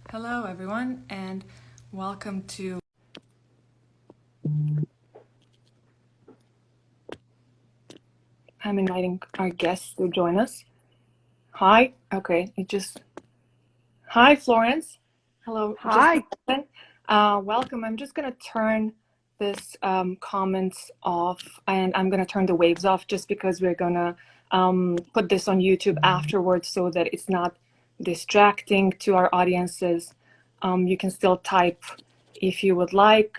Hello, everyone, and welcome to. I'm inviting our guests to join us. Hi. Okay, Hi, Florence. Hello. Hi. Welcome. I'm just gonna turn this comments off, and I'm gonna turn the waves off just because we're gonna put this on YouTube afterwards, so that it's not distracting to our audiences. You can still type if you would like.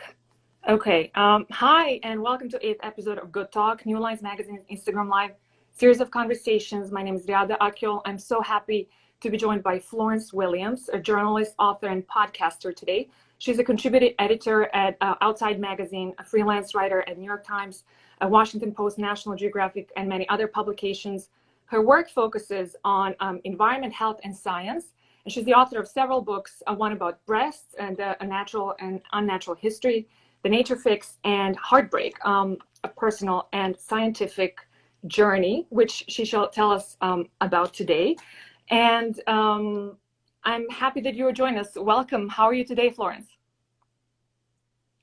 Okay. Hi, and welcome to 8th episode of Good Talk, New Lines Magazine's Instagram Live series of conversations. My name is Riada Akyol. I'm so happy to be joined by Florence Williams, a journalist, author, and podcaster today. She's a contributing editor at Outside Magazine, a freelance writer at New York Times, Washington Post, National Geographic, and many other publications. Her work focuses on environment, health, and science. And she's the author of several books, one about breasts and a natural and unnatural history, The Nature Fix, and Heartbreak, a personal and scientific journey, which she shall tell us about today. And I'm happy that you are joining us. Welcome. How are you today, Florence?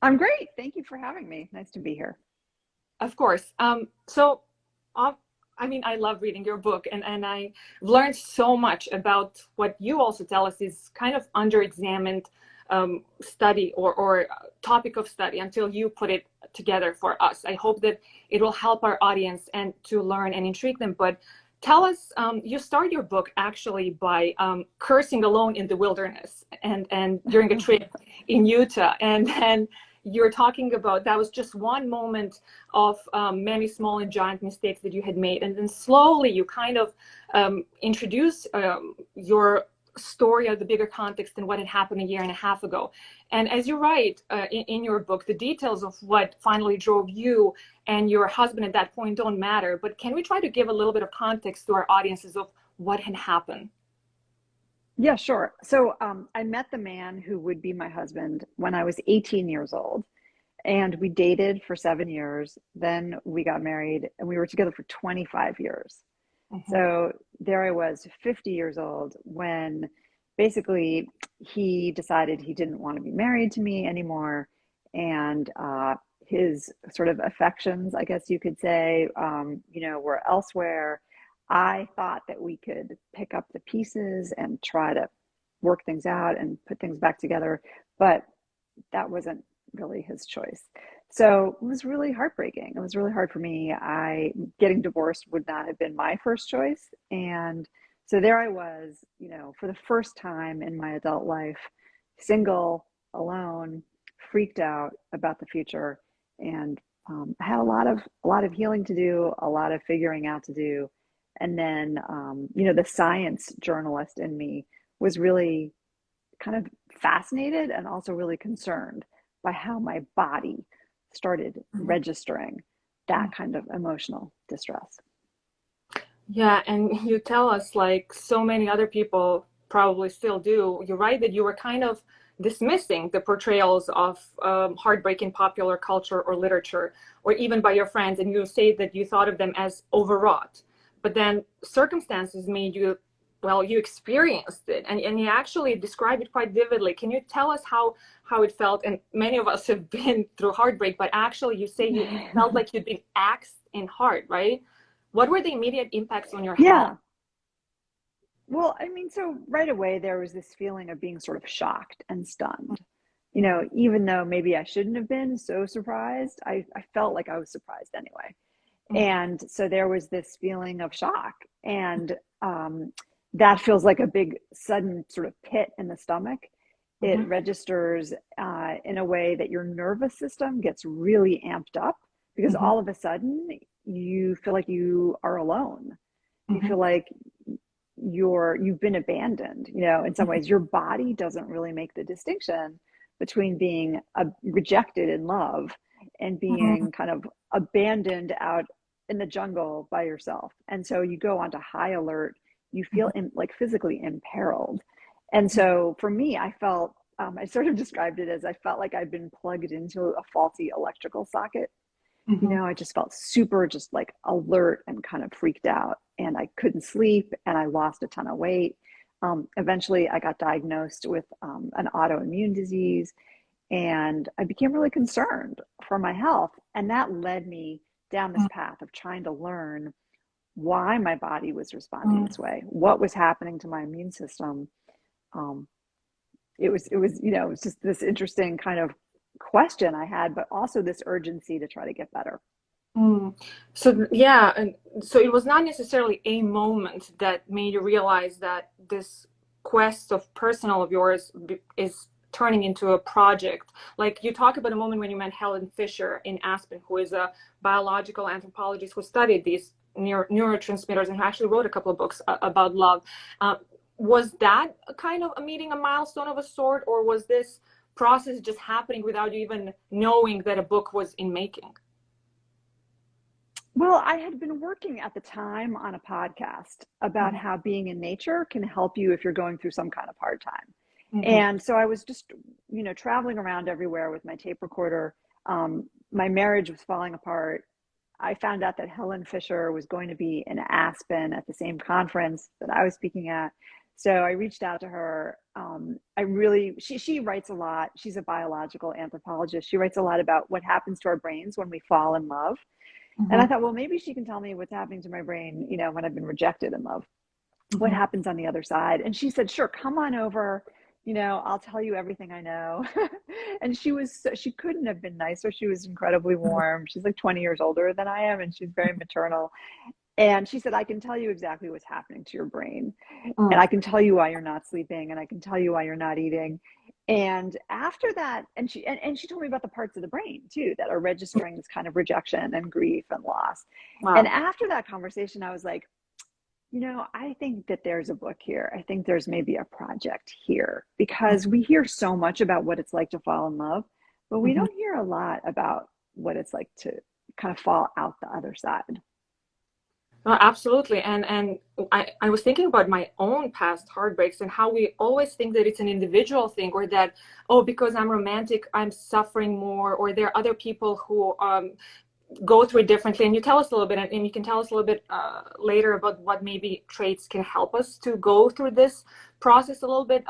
I'm great. Thank you for having me. Nice to be here. Of course. I love reading your book, and I learned so much about what you also tell us is kind of under-examined study or topic of study until you put it together for us. I hope that it will help our audience and to learn and intrigue them. But tell us, you start your book actually by cursing alone in the wilderness and during a trip in Utah, and then you're talking about that was just one moment of many small and giant mistakes that you had made, and then slowly you kind of introduce your story of the bigger context and what had happened a year and a half ago. And as you write in your book, the details of what finally drove you and your husband at that point don't matter, but can we try to give a little bit of context to our audiences of what had happened? Yeah, sure. So I met the man who would be my husband when I was 18 years old, and we dated for 7 years. Then we got married, and we were together for 25 years. Mm-hmm. So there I was, 50 years old, when basically he decided he didn't want to be married to me anymore. And his sort of affections, I guess you could say, were elsewhere. I thought that we could pick up the pieces and try to work things out and put things back together, but that wasn't really his choice. So it was really heartbreaking. It was really hard for me. Getting divorced would not have been my first choice. And so there I was, for the first time in my adult life, single, alone, freaked out about the future. And I had a lot of healing to do, a lot of figuring out to do. And then, the science journalist in me was really kind of fascinated and also really concerned by how my body started registering that kind of emotional distress. Yeah, and you tell us, like so many other people probably still do, you're right that you were kind of dismissing the portrayals of heartbreak in popular culture or literature, or even by your friends, and you say that you thought of them as overwrought. But then circumstances made you, well, you experienced it, and you actually describe it quite vividly. Can you tell us how it felt? And many of us have been through heartbreak, but actually you say you felt like you'd been axed in heart, right? What were the immediate impacts on your health? Yeah. Well, I mean, so right away there was this feeling of being sort of shocked and stunned. Even though maybe I shouldn't have been so surprised, I felt like I was surprised anyway. Mhm. And so there was this feeling of shock. And that feels like a big, sudden sort of pit in the stomach. It Mhm. registers in a way that your nervous system gets really amped up because Mhm. all of a sudden you feel like you are alone. You Mhm. feel like you've been abandoned. In some ways your body doesn't really make the distinction between being rejected in love and Mhm. being kind of abandoned out in the jungle by yourself. And so you go onto high alert. You feel like physically imperiled. And so for me, I sort of described it as I felt like I'd been plugged into a faulty electrical socket. Mhm. I just felt super just like alert and kind of freaked out, and I couldn't sleep, and I lost a ton of weight. Eventually, I got diagnosed with an autoimmune disease, and I became really concerned for my health. And that led me down this path of trying to learn why my body was responding Mm. this way, what was happening to my immune system. Um, it was just this interesting kind of question I had, but also this urgency to try to get better. Mm. So yeah, and so it was not necessarily a moment that made you realize that this quest of personal of yours is turning into a project. Like you talk about a moment when you met Helen Fisher in Aspen, who is a biological anthropologist who studied these neurotransmitters and who actually wrote a couple of books about love. Uh, was that a kind of a meeting, a milestone of a sort, or was this process just happening without you even knowing that a book was in making? Well, I had been working at the time on a podcast about how being in nature can help you if you're going through some kind of hard time. Mm-hmm. And so I was just, traveling around everywhere with my tape recorder. My marriage was falling apart. I found out that Helen Fisher was going to be in Aspen at the same conference that I was speaking at. So I reached out to her. She writes a lot. She's a biological anthropologist. She writes a lot about what happens to our brains when we fall in love. And I Mm-hmm. thought, well, maybe she can tell me what's happening to my brain, when I've been rejected in love, what happens on the other side. And she said, sure, come on over. I'll tell you everything I know. And she couldn't have been nicer. She was incredibly warm. She's like 20 years older than I am, and she's very maternal. And she said, I can tell you exactly what's happening to your brain. And I can tell you why you're not sleeping, and I can tell you why you're not eating. And after that, and she told me about the parts of the brain too that are registering this kind of rejection and grief and loss. And Wow. after that conversation, I was like, I think that there's a book here. I think there's maybe a project here, because we hear so much about what it's like to fall in love, but we Mhm. don't hear a lot about what it's like to kind of fall out the other side. No, absolutely. And I was thinking about my own past heartbreaks and how we always think that it's an individual thing, or that, oh, because I'm romantic, I'm suffering more, or there are other people who go through it differently. And you tell us a little bit, and you can tell us a little bit later about what maybe traits can help us to go through this process a little bit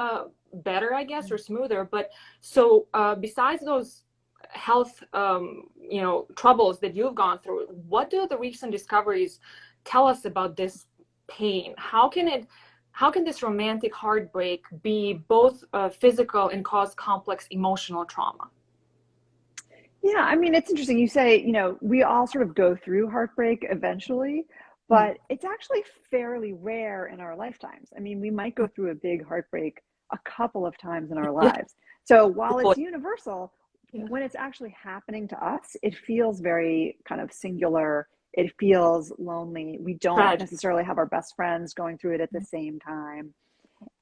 better, I guess, or smoother. But so besides those health, troubles that you've gone through, what do the recent discoveries tell us about this pain? How can this romantic heartbreak be both physical and cause complex emotional trauma? Yeah, I mean, it's interesting. You say, we all sort of go through heartbreak eventually, but it's actually fairly rare in our lifetimes. I mean, we might go through a big heartbreak a couple of times in our Yeah. lives. So while it's universal, when it's actually happening to us, it feels very kind of singular. It feels lonely. We don't Tragic. necessarily have our best friends going through it at the same time.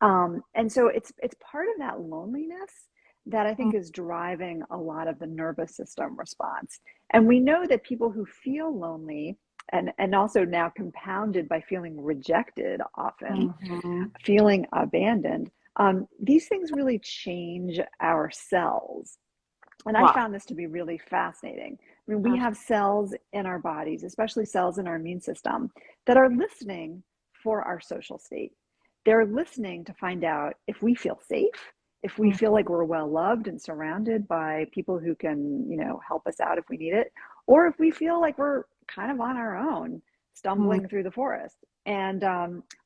And so it's part of that loneliness that I think is driving a lot of the nervous system response. And we know that people who feel lonely, and also now compounded by feeling rejected often, Mhm. feeling abandoned, these things really change our cells. And I Wow. found this to be really fascinating. I mean, we Absolutely. have cells in our bodies, especially cells in our immune system, that are listening for our social state. They're listening to find out if we feel safe, if we feel like we're well loved and surrounded by people who can, help us out if we need it, or if we feel like we're kind of on our own, Mhm. stumbling through the forest. And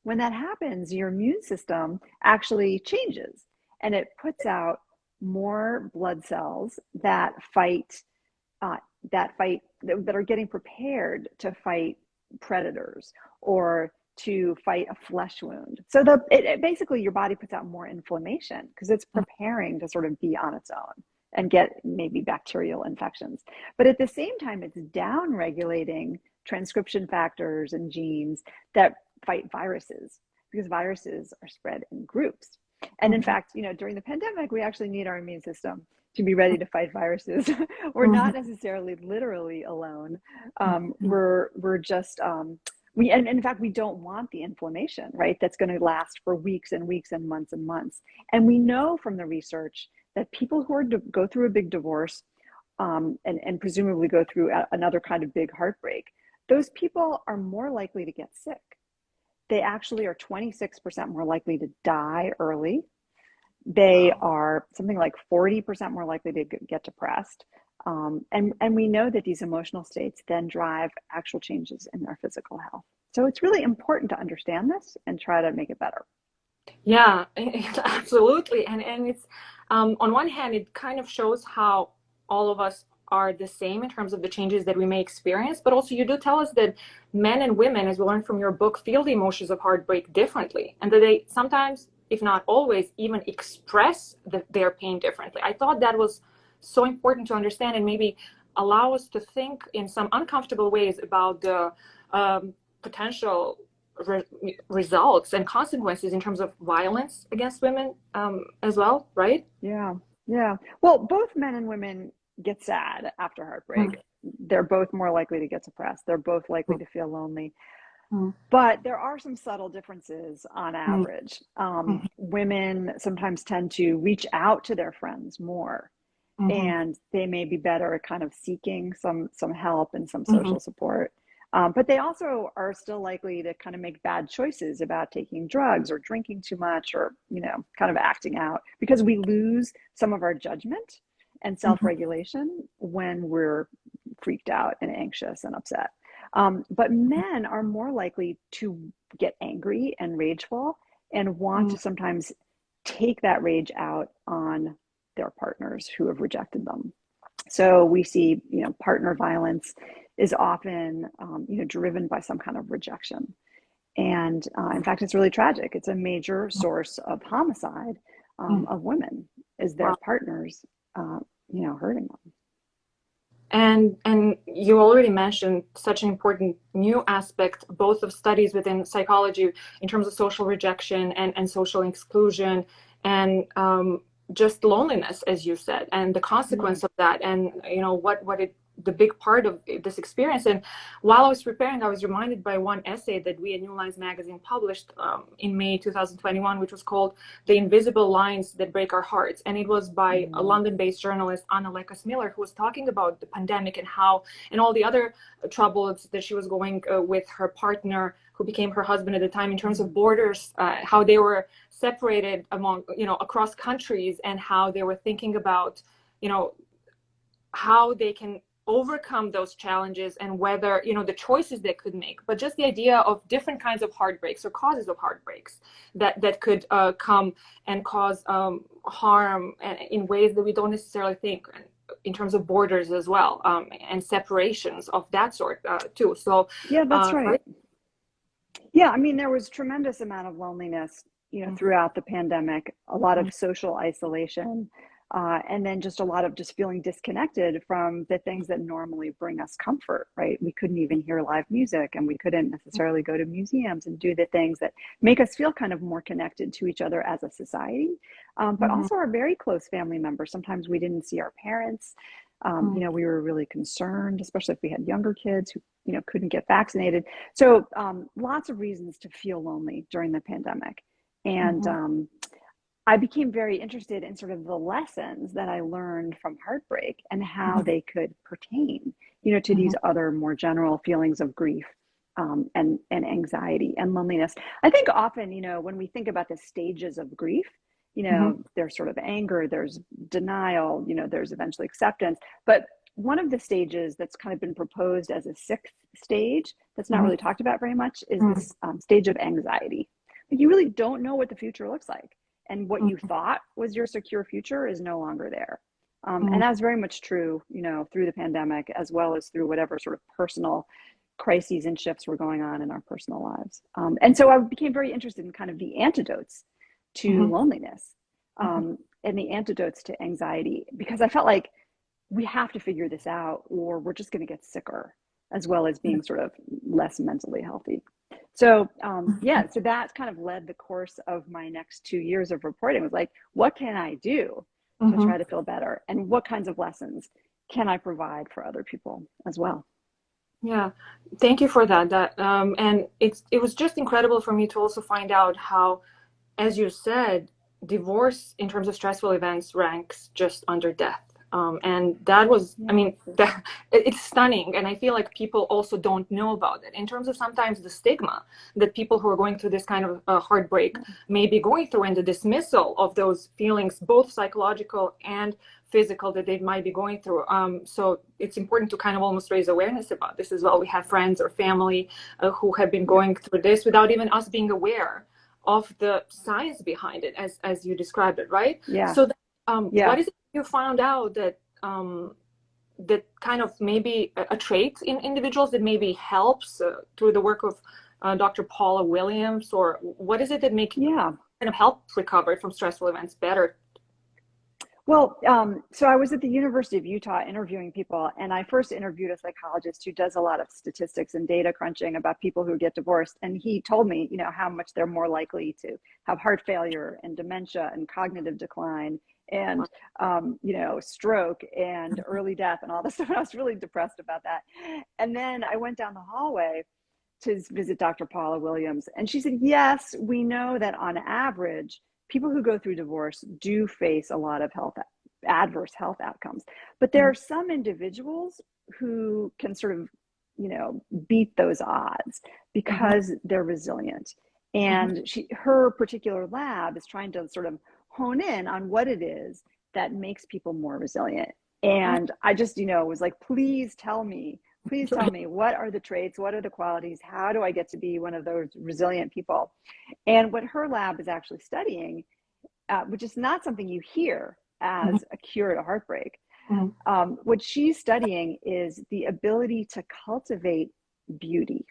when that happens, your immune system actually changes, and it puts out more blood cells uh, that are getting prepared to fight predators or to fight a flesh wound. So basically your body puts out more inflammation because it's preparing to sort of be on its own and get maybe bacterial infections. But at the same time, it's down regulating transcription factors and genes that fight viruses, because viruses are spread in groups. And in Mhm. fact, during the pandemic, we actually need our immune system to be ready to fight viruses. We're Mhm. not necessarily literally alone. Mhm. We're just and in fact we don't want the inflammation, right? That's going to last for weeks and weeks and months and months. And we know from the research that people who go through a big divorce, and presumably go through another kind of big heartbreak, those people are more likely to get sick. they actually are 26% more likely to die early. They Wow. are something like 40% more likely to get depressed. And we know that these emotional states then drive actual changes in their physical health. So it's really important to understand this and try to make it better. Yeah, absolutely. And it's on one hand, it kind of shows how all of us are the same in terms of the changes that we may experience, but also you do tell us that men and women, as we learned from your book, feel the emotions of heartbreak differently, and that they sometimes, if not always, even express their pain differently. I thought that was so important to understand and maybe allow us to think in some uncomfortable ways about the potential results and consequences in terms of violence against women as well, right? Yeah, yeah. Well, both men and women get sad after heartbreak. They're both more likely to get depressed. They're both likely to feel lonely. But there are some subtle differences on average. Women sometimes tend to reach out to their friends more, and they may be better at kind of seeking some help and some social support. But they also are still likely to kind of make bad choices about taking drugs or drinking too much or, kind of acting out because we lose some of our judgment and self-regulation when we're freaked out and anxious and upset. But men are more likely to get angry and rageful and want to sometimes take that rage out on their partners who have rejected them. So we see, partner violence is often, driven by some kind of rejection. And in fact, it's really tragic. It's a major source of homicide of women is their Wow. partners, hurting them. And you already mentioned such an important new aspect, both of studies within psychology in terms of social rejection and social exclusion and just loneliness, as you said, and the Mm. consequence of that, and what it the big part of this experience. And while I was preparing, I was reminded by one essay that we at New Lines magazine published in May 2021, which was called "The Invisible Lines That Break Our Hearts," and it was by a Mm. London-based journalist, Anna Lekas Miller, who was talking about the pandemic and how and all the other troubles that she was going with her partner, who became her husband at the time, in terms of borders, how they were separated among across countries, and how they were thinking about how they can overcome those challenges and whether the choices they could make, but just the idea of different kinds of heartbreaks or causes of heartbreaks that could come and cause harm in ways that we don't necessarily think, in terms of borders as well, and separations of that sort too. So Yeah, that's right. right. Yeah, I mean, there was tremendous amount of loneliness, throughout the pandemic, a lot of social isolation, and then just a lot of just feeling disconnected from the things that normally bring us comfort, right? We couldn't even hear live music and we couldn't necessarily go to museums and do the things that make us feel kind of more connected to each other as a society. But also our very close family members. Sometimes we didn't see our parents. We were really concerned, especially if we had younger kids who, couldn't get vaccinated. So lots of reasons to feel lonely during the pandemic. And I became very interested in sort of the lessons that I learned from heartbreak and how they could pertain, to these other more general feelings of grief, and anxiety and loneliness. I think often, when we think about the stages of grief, there's sort of anger, there's denial, there's eventually acceptance. But one of the stages that's kind of been proposed as a sixth stage that's not really talked about very much is this stage of anxiety. Like you really don't know what the future looks like. And what you thought was your secure future is no longer there. And that's very much true, through the pandemic, as well as through whatever sort of personal crises and shifts were going on in our personal lives. And so I became very interested in kind of the antidotes to loneliness, and the antidotes to anxiety, because I felt like we have to figure this out or we're just going to get sicker, as well as being sort of less mentally healthy. So so that kind of led the course of my next 2 years of reporting. It was like, what can I do to try to feel better? And what kinds of lessons can I provide for other people as well? Yeah, thank you for that. And it was just incredible for me to also find out how, as you said, divorce in terms of stressful events ranks just under death. And that was, I Yeah. mean, it's stunning. And I feel like people also don't know about it in terms of sometimes the stigma that people who are going through this kind of heartbreak may be going through, and the dismissal of those feelings, both psychological and physical, that they might be going through. So it's important to kind of almost raise awareness about this as well. We have friends or family who have been Yeah. going through this without even us being aware of the science behind it, as you described it, right? Yeah. So Yeah. what is it you found out that that kind of maybe a trait in individuals that maybe helps through the work of Dr. Paula Williams, or what is it that make Yeah. kind of help recover from stressful events better? Well, so I was at the University of Utah interviewing people, and I first interviewed a psychologist who does a lot of statistics and data crunching about people who get divorced. And he told me, how much they're more likely to have heart failure and dementia and cognitive decline and, stroke and early death and all this stuff. I was really depressed about that. And then I went down the hallway to visit Dr. Paula Williams, and she said, yes, we know that on average, people who go through divorce do face a lot of adverse health outcomes. But there are some individuals who can sort of, beat those odds because they're resilient. And her particular lab is trying to sort of hone in on what it is that makes people more resilient. And I just, was like, please tell me, what are the traits? What are the qualities? How do I get to be one of those resilient people? And what her lab is actually studying, which is not something you hear as a cure to heartbreak, what she's studying is the ability to cultivate beauty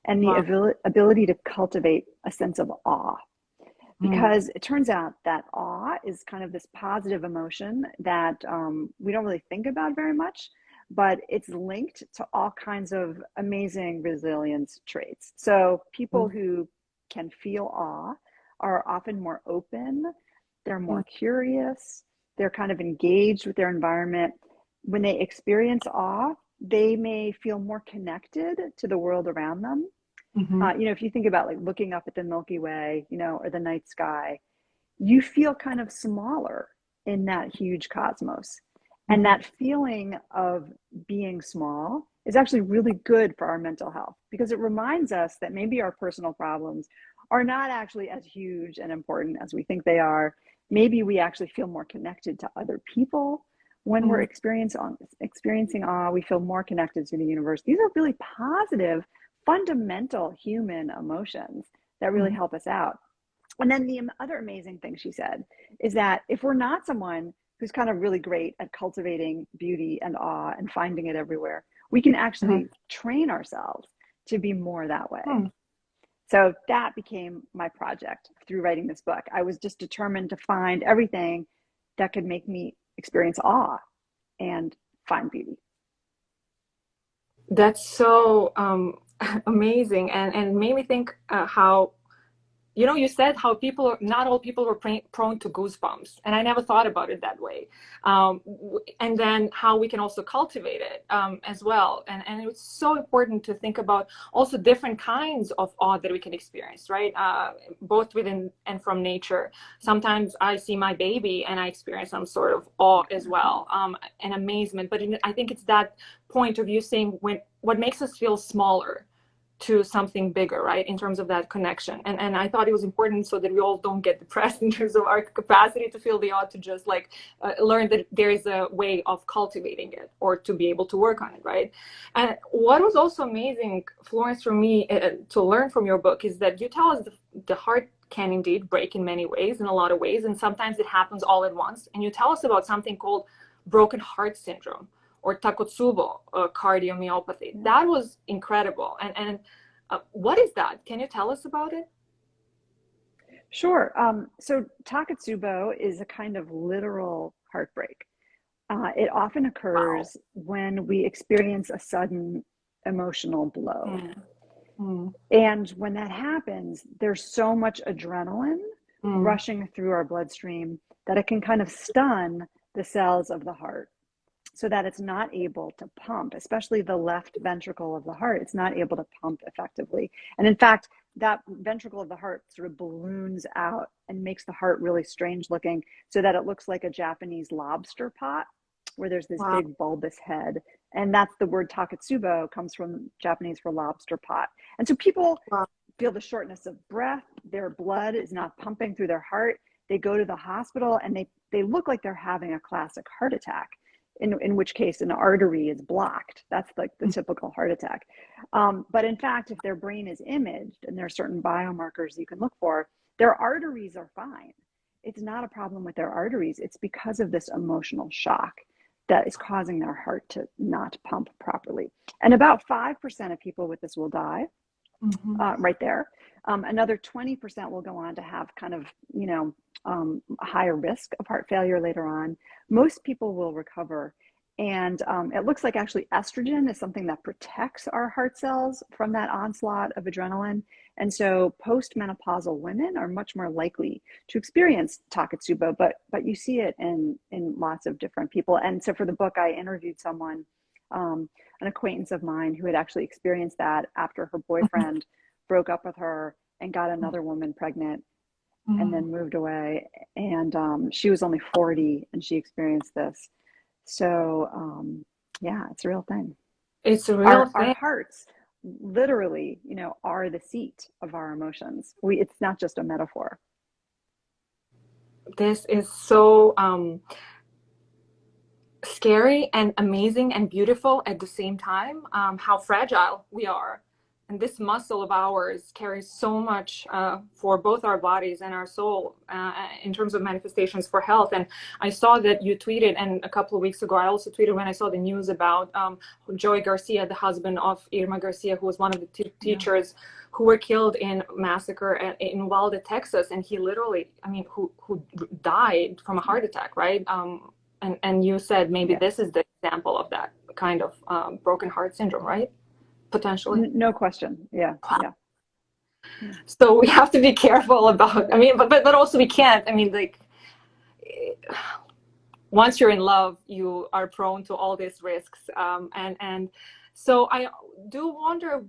and the ability to cultivate a sense of awe. Because it turns out that awe is kind of this positive emotion that we don't really think about very much, but it's linked to all kinds of amazing resilience traits. So people who can feel awe are often more open, they're more curious, they're kind of engaged with their environment. When they experience awe, they may feel more connected to the world around them. If you think about like looking up at the Milky Way, or the night sky, you feel kind of smaller in that huge cosmos. And that feeling of being small is actually really good for our mental health, because it reminds us that maybe our personal problems are not actually as huge and important as we think they are. Maybe we actually feel more connected to other people when we're experiencing awe. We feel more connected to the universe. These are really positive, fundamental human emotions that really help us out. And then the other amazing thing she said is that if we're not someone who's kind of really great at cultivating beauty and awe and finding it everywhere, we can actually train ourselves to be more that way. So that became my project through writing this book. I was just determined to find everything that could make me experience awe and find beauty. That's so amazing, and made me think how, you said how not all people were prone to goosebumps, and I never thought about it that way. And then how we can also cultivate it as well. And it's so important to think about also different kinds of awe that we can experience, right? Both within and from nature. Sometimes I see my baby and I experience some sort of awe as well, and amazement. But I think it's that point of view saying what makes us feel smaller to something bigger, right, in terms of that connection. And I thought it was important so that we all don't get depressed in terms of our capacity to feel the awe, to just like learn that there is a way of cultivating it, or to be able to work on it, right? And what was also amazing, Florence, for me to learn from your book is that you tell us the heart can indeed break in many ways, in a lot of ways, and sometimes it happens all at once. And you tell us about something called broken heart syndrome, or Takotsubo cardiomyopathy. That was incredible. And what is that? Can you tell us about it? Sure. So Takotsubo is a kind of literal heartbreak. It often occurs when we experience a sudden emotional blow. And when that happens, there's so much adrenaline rushing through our bloodstream that it can kind of stun the cells of the heart, so that it's not able to pump, especially the left ventricle of the heart. It's not able to pump effectively. And in fact, that ventricle of the heart sort of balloons out and makes the heart really strange looking, so that it looks like a Japanese lobster pot where there's this Wow. big bulbous head. And that's the word taketsubo, comes from Japanese for lobster pot. And so people Wow. feel the shortness of breath, their blood is not pumping through their heart. They go to the hospital and they look like they're having a classic heart attack, in which case an artery is blocked. That's like the typical heart attack. But in fact, if their brain is imaged and there are certain biomarkers you can look for, their arteries are fine. It's not a problem with their arteries. It's because of this emotional shock that is causing their heart to not pump properly. And about 5% of people with this will die, Mm-hmm. right there. Another 20% will go on to have kind of, a higher risk of heart failure later on. Most people will recover. And it looks like actually estrogen is something that protects our heart cells from that onslaught of adrenaline. And so postmenopausal women are much more likely to experience takotsubo, but you see it in lots of different people. And so for the book, I interviewed someone, an acquaintance of mine, who had actually experienced that after her boyfriend broke up with her and got another woman pregnant and Mm-hmm. then moved away. And she was only 40 and she experienced this. So yeah, it's a real thing. It's a real Our thing. hearts literally, are the seat of our emotions. It's not just a metaphor. This is so scary and amazing and beautiful at the same time, how fragile we are. And this muscle of ours carries so much for both our bodies and our soul in terms of manifestations for health. And I saw that you tweeted, and a couple of weeks ago, I also tweeted when I saw the news about Joey Garcia, the husband of Irma Garcia, who was one of the teachers who were killed in massacre in Uvalde, Texas. And he literally, I mean, who died from a heart attack, right? And you said maybe Yeah. this is the example of that kind of broken heart syndrome, right? Potentially. No question. Yeah. Yeah. Yeah. So we have to be careful about, I mean, but also we can't. I mean, like, once you're in love, you are prone to all these risks. And so I do wonder,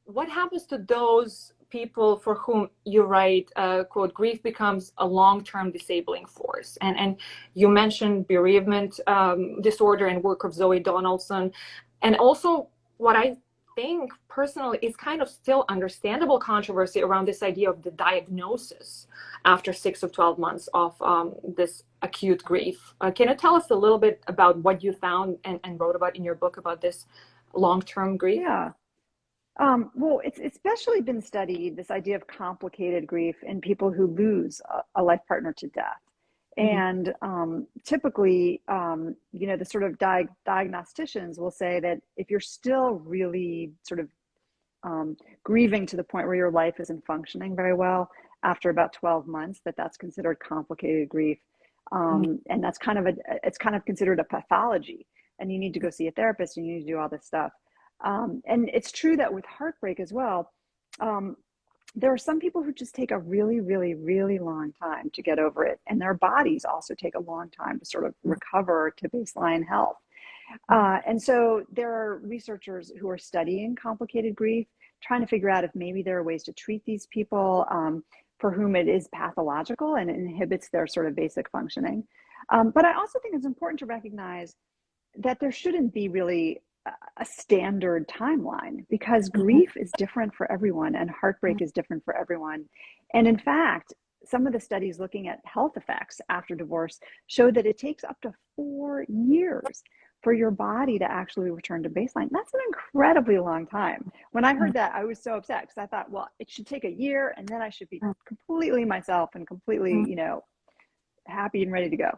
what happens to those people for whom you write, quote, grief becomes a long-term disabling force. And you mentioned bereavement disorder and work of Zoe Donaldson. And also what I think personally is kind of still understandable controversy around this idea of the diagnosis after 6 or 12 months of this acute grief. Can you tell us a little bit about what you found and wrote about in your book about this long-term grief? Yeah. Well, it's especially been studied, this idea of complicated grief in people who lose a life partner to death. Mm-hmm. And typically, the sort of diagnosticians will say that if you're still really sort of grieving to the point where your life isn't functioning very well after about 12 months, that's considered complicated grief. And that's it's kind of considered a pathology, and you need to go see a therapist and you need to do all this stuff. And it's true that with heartbreak as well, there are some people who just take a really, really, really long time to get over it. And their bodies also take a long time to sort of recover to baseline health. And so there are researchers who are studying complicated grief, trying to figure out if maybe there are ways to treat these people for whom it is pathological and it inhibits their sort of basic functioning. But I also think it's important to recognize that there shouldn't be really a standard timeline, because grief is different for everyone and heartbreak is different for everyone. And in fact, some of the studies looking at health effects after divorce show that it takes up to 4 years for your body to actually return to baseline. That's an incredibly long time. When I heard that, I was so upset because I thought, well, it should take a year and then I should be completely myself and completely, happy and ready to go.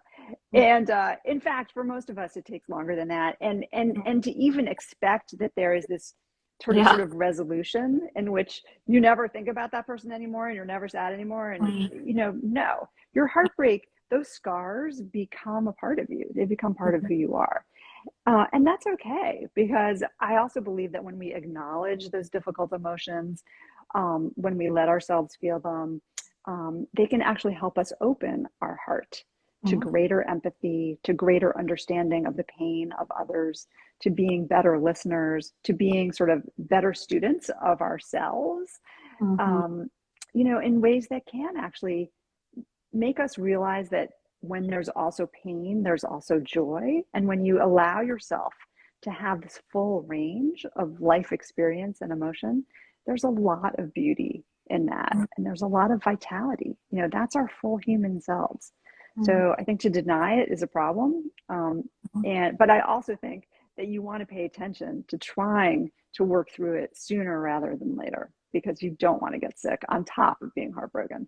And in fact, for most of us, it takes longer than that. And to even expect that there is this sort of resolution in which you never think about that person anymore and you're never sad anymore. And, no, your heartbreak, those scars become a part of you. They become part of who you are. And that's okay, because I also believe that when we acknowledge those difficult emotions, when we let ourselves feel them, they can actually help us open our heart to greater empathy, to greater understanding of the pain of others, to being better listeners, to being sort of better students of ourselves, Mm-hmm. you know, in ways that can actually make us realize that when there's also pain, there's also joy. And when you allow yourself to have this full range of life experience and emotion, there's a lot of beauty in that. And there's a lot of vitality. You know, that's our full human selves. So I think to deny it is a problem. But I also think that you want to pay attention to trying to work through it sooner rather than later, because you don't want to get sick on top of being heartbroken.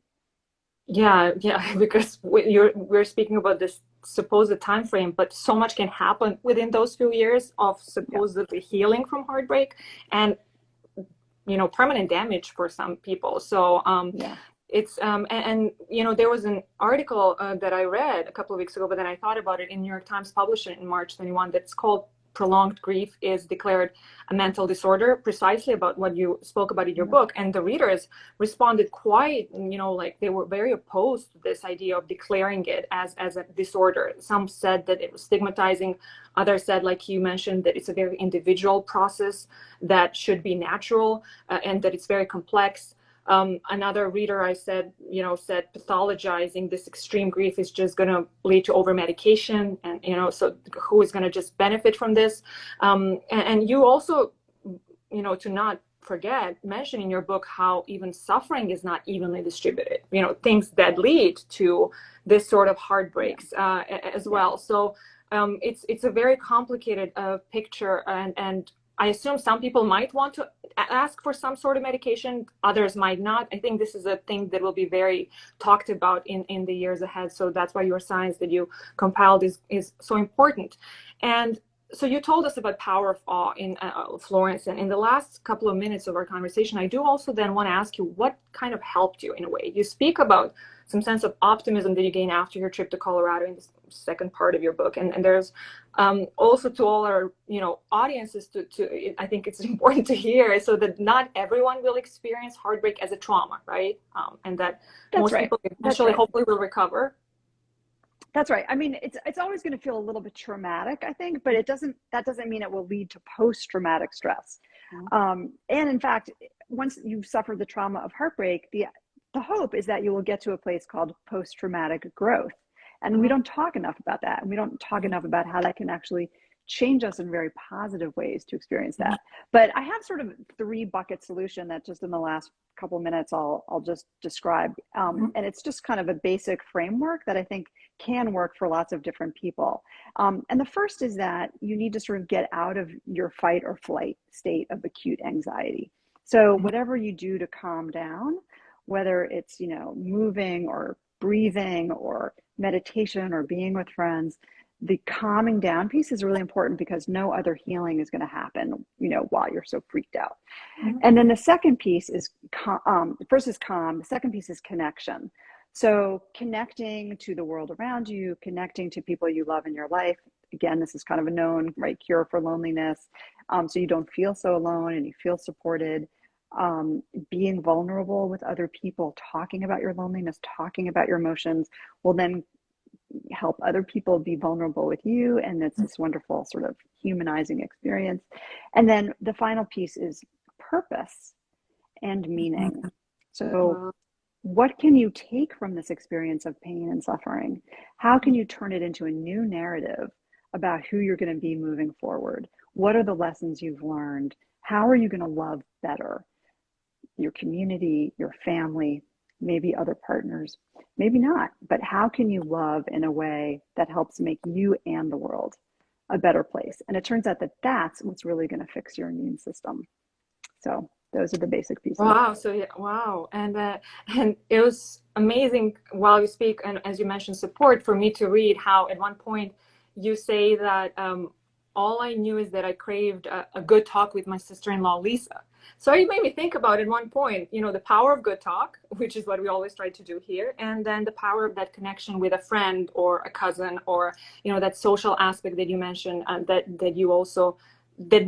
Yeah, yeah, because we're speaking about this supposed time frame, but so much can happen within those few years of Yeah. supposedly healing from heartbreak, and permanent damage for some people. So Yeah. it's you know, there was an article that I read a couple of weeks ago, but then I thought about it in New York Times, published it in March 21, that's called "Prolonged Grief is Declared a Mental Disorder," precisely about what you spoke about in your Yeah. book. And the readers responded quite, like they were very opposed to this idea of declaring it as a disorder. Some said that it was stigmatizing. Others said, like you mentioned, that it's a very individual process that should be natural, and that it's very complex. Another reader I said pathologizing this extreme grief is just going to lead to over medication, and so who is going to just benefit from this? And you also, to not forget, mention in your book how even suffering is not evenly distributed. Things that lead to this sort of heartbreaks as well. So it's a very complicated picture, and I assume some people might want to ask for some sort of medication, others might not. I think this is a thing that will be very talked about in the years ahead. So that's why your science that you compiled is so important. And so you told us about power of awe in Florence. And in the last couple of minutes of our conversation, I do also then want to ask you what kind of helped you in a way. You speak about some sense of optimism that you gained after your trip to Colorado in the second part of your book. And there's also to all our, audiences to I think it's important to hear, so that not everyone will experience heartbreak as a trauma, right? And that That's most right. people That's eventually, right. hopefully, will recover. That's right. I mean, it's always going to feel a little bit traumatic, I think, but that doesn't mean it will lead to post-traumatic stress. And in fact, once you've suffered the trauma of heartbreak, the hope is that you will get to a place called post-traumatic growth. And we don't talk enough about that. And we don't talk enough about how that can actually change us in very positive ways to experience that. But I have sort of 3-bucket solution that just in the last couple of minutes I'll just describe. And it's just kind of a basic framework that I think can work for lots of different people. And the first is that you need to sort of get out of your fight or flight state of acute anxiety. So whatever you do to calm down, whether it's, moving or breathing or meditation or being with friends, the calming down piece is really important, because no other healing is going to happen, while you're so freaked out. And then the second piece is, first is calm. The second piece is connection. So connecting to the world around you, connecting to people you love in your life. Again, this is kind of a known, right, cure for loneliness. So you don't feel so alone and you feel supported. Being vulnerable with other people, talking about your loneliness, talking about your emotions will then help other people be vulnerable with you. And it's this wonderful sort of humanizing experience. And then the final piece is purpose and meaning. So what can you take from this experience of pain and suffering? How can you turn it into a new narrative about who you're going to be moving forward? What are the lessons you've learned? How are you going to love better your community, your family, maybe other partners, maybe not, but how can you love in a way that helps make you and the world a better place? And it turns out that that's what's really going to fix your immune system. So those are the basic pieces. Wow. So yeah, wow. And it was amazing while you speak, and as you mentioned, support, for me to read how at one point you say that all I knew is that I craved a good talk with my sister-in-law, Lisa. So it made me think about at one point, the power of good talk, which is what we always try to do here. And then the power of that connection with a friend or a cousin, or, that social aspect that you mentioned, that you also that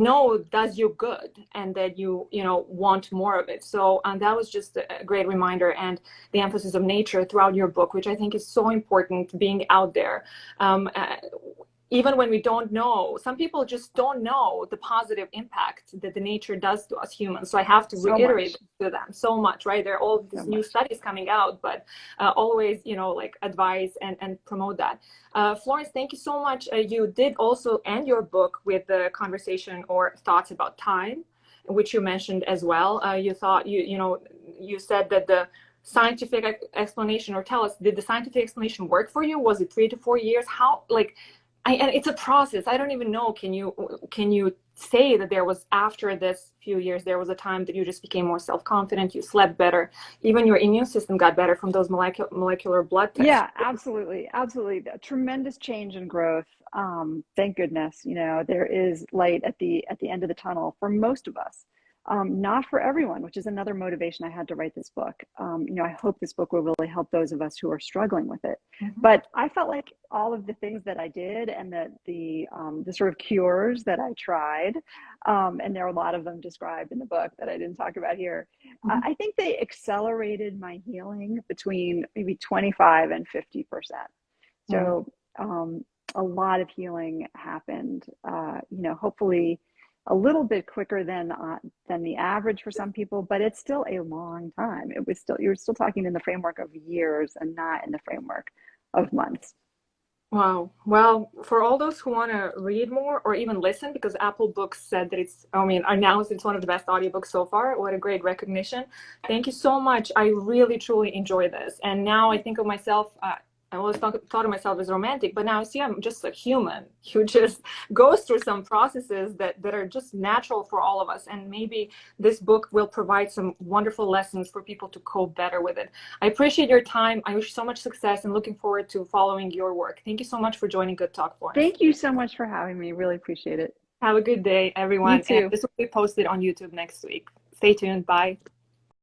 does you good, and that you want more of it. So that was just a great reminder, and the emphasis of nature throughout your book, which I think is so important, being out there. even when we don't know, some people just don't know the positive impact that the nature does to us humans. So I have to So reiterate much, to them so much, right? There are all so these new much. studies coming out, but always, you know, like advise and promote that. Florence, thank you so much. You did also end your book with the conversation or thoughts about time, which you mentioned as well. You thought you know, you said that the scientific explanation, or tell us, did the scientific explanation work for you? Was it 3 to 4 years? How, like, and it's a process. I don't even know. Can you say that there was, after this few years, there was a time that you just became more self-confident, you slept better, even your immune system got better from those molecular blood tests? Yeah, absolutely. Absolutely. A tremendous change in growth. Thank goodness, you know, there is light at the end of the tunnel for most of us. Not for everyone, which is another motivation I had to write this book. You know, I hope this book will really help those of us who are struggling with it. Mm-hmm. But I felt like all of the things that I did, and that the sort of cures that I tried, and there are a lot of them described in the book that I didn't talk about here. Mm-hmm. I think they accelerated my healing between maybe 25 and 50%. So a lot of healing happened, you know, hopefully a little bit quicker than the average for some people, but it's still a long time. It was still, you're still talking in the framework of years and not in the framework of months. Wow. Well, for all those who want to read more or even listen, because Apple Books said that it's, I mean, announced it's one of the best audiobooks so far. What a great recognition. Thank you so much. I really, truly enjoy this. And now I think of myself, I always thought of myself as romantic, but now I see I'm just a human who just goes through some processes that are just natural for all of us. And maybe this book will provide some wonderful lessons for people to cope better with it. I appreciate your time. I wish you so much success and looking forward to following your work. Thank you so much for joining Good Talk, Florence. Thank you so much for having me. Really appreciate it. Have a good day, You everyone. And too. this will be posted on YouTube next week. Stay tuned. Bye.